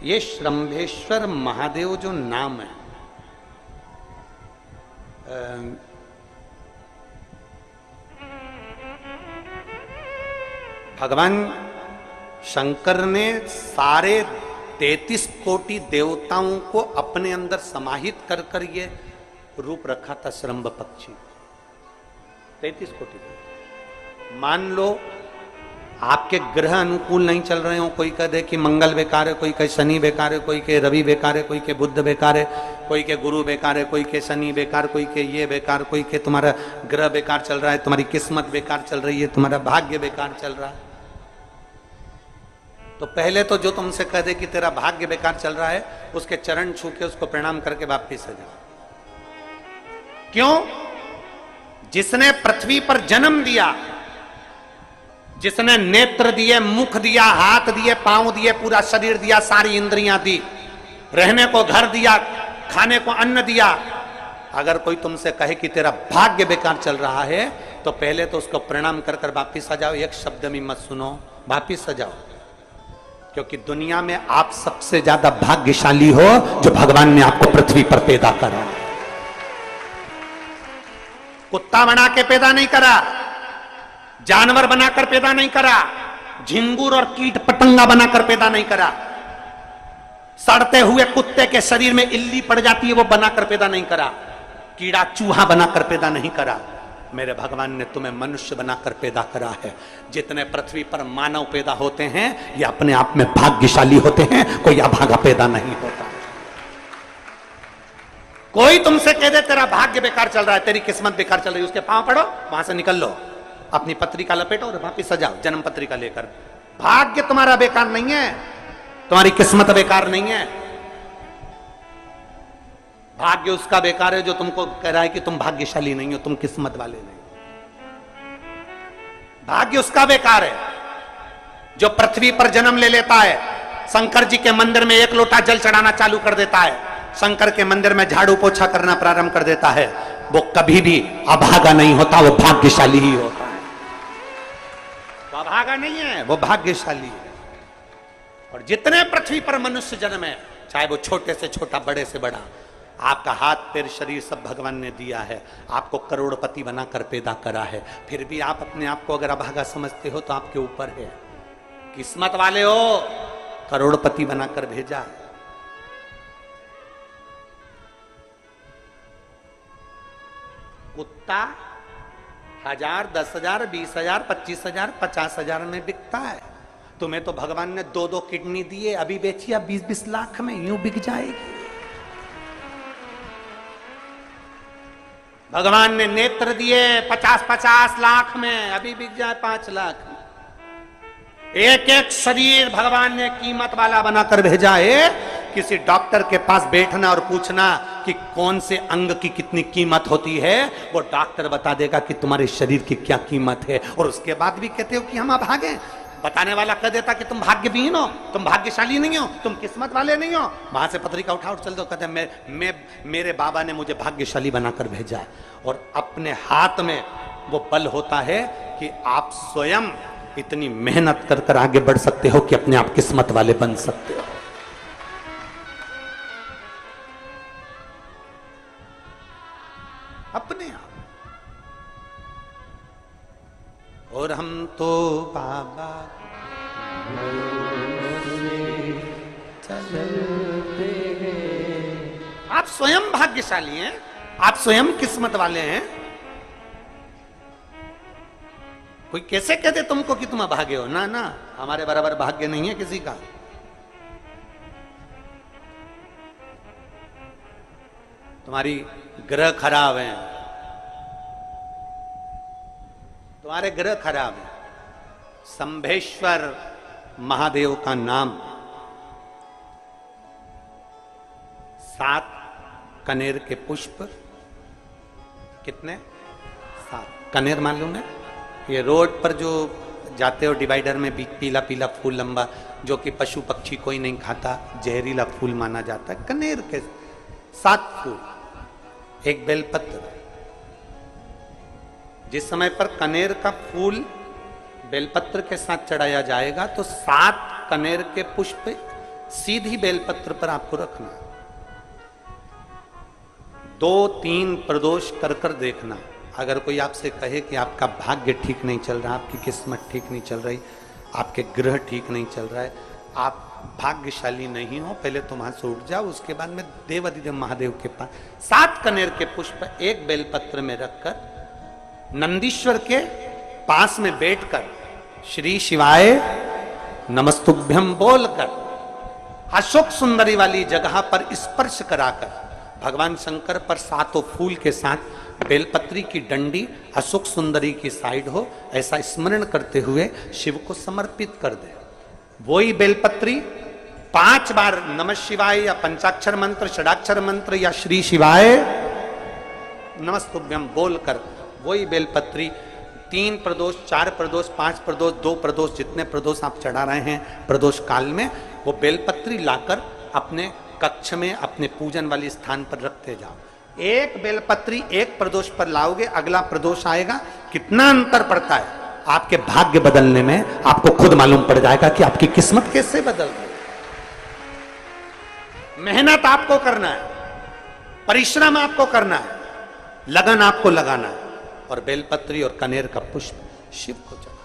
ये श्रम्भेश्वर महादेव जो नाम है, भगवान शंकर ने सारे 33 कोटि देवताओं को अपने अंदर समाहित कर कर ये रूप रखा था श्रम्भ पक्षी। 33 कोटि देवता। मान लो आपके ग्रह अनुकूल नहीं चल रहे हो, कोई कह दे कि मंगल बेकार है, कोई कहे शनि बेकार है, कोई कहे रवि बेकार है, कोई कहे बुध बेकार है, कोई के गुरु बेकार है, कोई के शनि बेकार, कोई के ये बेकार, कोई के तुम्हारा ग्रह बेकार चल रहा है, तुम्हारी किस्मत बेकार चल रही है, तुम्हारा भाग्य बेकार चल रहा है। तो पहले तो जो तुमसे कह दे कि तेरा भाग्य बेकार चल रहा है, उसके चरण छू के उसको प्रणाम करके वापिस आ जाओ। क्यों? जिसने पृथ्वी पर जन्म दिया, जिसने नेत्र दिए, मुख दिया, हाथ दिए, पांव दिए, पूरा शरीर दिया, सारी इंद्रियां दी, रहने को घर दिया, खाने को अन्न दिया, अगर कोई तुमसे कहे कि तेरा भाग्य बेकार चल रहा है, तो पहले तो उसको प्रणाम कर कर वापिस आ जाओ। एक शब्द भी मत सुनो, वापिस आ जाओ। क्योंकि दुनिया में आप सबसे ज्यादा भाग्यशाली हो जो भगवान ने आपको पृथ्वी पर पैदा करा। कुत्ता बना के पैदा नहीं करा, जानवर बनाकर पैदा नहीं करा, झिंगुर और कीट पतंगा बनाकर पैदा नहीं करा, सड़ते हुए कुत्ते के शरीर में इल्ली पड़ जाती है वो बनाकर पैदा नहीं करा, कीड़ा चूहा बनाकर पैदा नहीं करा। मेरे भगवान ने तुम्हें मनुष्य बनाकर पैदा करा है। जितने पृथ्वी पर मानव पैदा होते हैं ये अपने आप में भाग्यशाली होते हैं, कोई अभागा पैदा नहीं होता। कोई तुमसे कह दे तेरा भाग्य बेकार चल रहा है, तेरी किस्मत बेकार चल रही है, उसके पांव पड़ो, वहां से निकल लो, अपनी पत्रिका लपेटो और वापिस सजाओ जन्म पत्रिका लेकर। भाग्य तुम्हारा बेकार नहीं है, तुम्हारी किस्मत बेकार नहीं है। भाग्य उसका बेकार है जो तुमको कह रहा है कि तुम भाग्यशाली नहीं हो, तुम किस्मत वाले नहीं। भाग्य उसका बेकार है जो पृथ्वी पर जन्म ले लेता है, शंकर जी के मंदिर में 1 लोटा जल चढ़ाना चालू कर देता है, शंकर के मंदिर में झाड़ू पोछा करना प्रारंभ कर देता है, वो कभी भी अभागा नहीं होता, वो भाग्यशाली ही होता है। वो अभागा नहीं है, वो भाग्यशाली है। और जितने पृथ्वी पर मनुष्य जन्म है, चाहे वो छोटे से छोटा, बड़े से बड़ा, आपका हाथ पैर शरीर सब भगवान ने दिया है, आपको करोड़पति बनाकर पैदा करा है, फिर भी आप अपने आप को अगर अभागा समझते हो तो आपके ऊपर है। किस्मत वाले हो, करोड़पति बनाकर भेजा है। कुत्ता 1000, 10,000, 20,000, 25,000, 50,000 में बिकता है। तुम्हें तो भगवान ने 2-2 किडनी दिए, अभी बेचिए, अब 20-20 लाख में यूं बिक जाएगी। भगवान ने नेत्र दिए 50-50 लाख में, अभी बिक जाए 5 लाख में। एक एक शरीर भगवान ने कीमत वाला बनाकर भेजा है। किसी डॉक्टर के पास बैठना और पूछना कि कौन से अंग की कितनी कीमत होती है, वो डॉक्टर बता देगा कि तुम्हारे शरीर की क्या कीमत है। और उसके बाद भी कहते हो कि हम अभागे। बताने वाला कह देता कि तुम भाग्यहीन हो, तुम भाग्यशाली नहीं हो, तुम किस्मत वाले नहीं हो। वहां से पत्रिका उठा चल दो, कहते मेरे बाबा ने मुझे भाग्यशाली बनाकर भेजा है। और अपने हाथ में वो बल होता है कि आप स्वयं इतनी मेहनत कर कर आगे बढ़ सकते हो कि अपने आप किस्मत वाले बन सकते हो। अपने आप। और हम तो बाबा चलते हैं। आप स्वयं भाग्यशाली हैं, आप स्वयं किस्मत वाले हैं। कोई कैसे कहते तुमको कि तुम अभागे हो? ना ना, हमारे बराबर भाग्य नहीं है किसी का। तुम्हारी ग्रह खराब है, तुम्हारे ग्रह खराब है। शंभेश्वर महादेव का नाम 7 कनेर के पुष्प, कितने? 7 कनेर मालूम है? ये रोड पर जो जाते हो डिवाइडर में पीला पीला फूल लंबा, जो कि पशु पक्षी कोई नहीं खाता, जहरीला फूल माना जाता है। कनेर के 7 फूल, एक बेलपत्र। जिस समय पर कनेर का फूल बेलपत्र के साथ चढ़ाया जाएगा तो 7 कनेर के पुष्प सीधी बेलपत्र पर आपको रखना, 2-3 प्रदोष कर कर देखना। अगर कोई आपसे कहे कि आपका भाग्य ठीक नहीं चल रहा, आपकी किस्मत ठीक नहीं चल रही, आपके ग्रह ठीक नहीं चल रहा है, आप भाग्यशाली नहीं हो, पहले तुम वहां से उठ जाओ, उसके बाद में देवाधिदेव महादेव के पास 7 कनेर के पुष्प एक बेलपत्र में रखकर नंदीश्वर के पास में बैठकर श्री शिवाय नमस्तुभ्यम बोलकर अशोक सुंदरी वाली जगह पर स्पर्श कराकर भगवान शंकर पर 7 फूल के साथ बेलपत्री की डंडी अशोक सुंदरी की साइड हो, ऐसा स्मरण करते हुए शिव को समर्पित कर दे। वही बेलपत्री 5 बार नमः शिवाय या पंचाक्षर मंत्र, षडाक्षर मंत्र या श्री शिवाय नमस्तुभ्यम बोलकर वही बेलपत्री 3 प्रदोष, 4 प्रदोष, 5 प्रदोष, 2 प्रदोष, जितने प्रदोष आप चढ़ा रहे हैं प्रदोष काल में, वो बेलपत्री लाकर अपने कक्ष में अपने पूजन वाले स्थान पर रखते जाओ। एक बेलपत्री एक प्रदोष पर लाओगे, अगला प्रदोष आएगा, कितना अंतर पड़ता है आपके भाग्य बदलने में, आपको खुद मालूम पड़ जाएगा कि आपकी किस्मत कैसे बदल गई। मेहनत आपको करना है, परिश्रम आपको करना है, लगन आपको लगाना है, और बेलपत्री और कनेर का पुष्प शिव को चढ़ाना।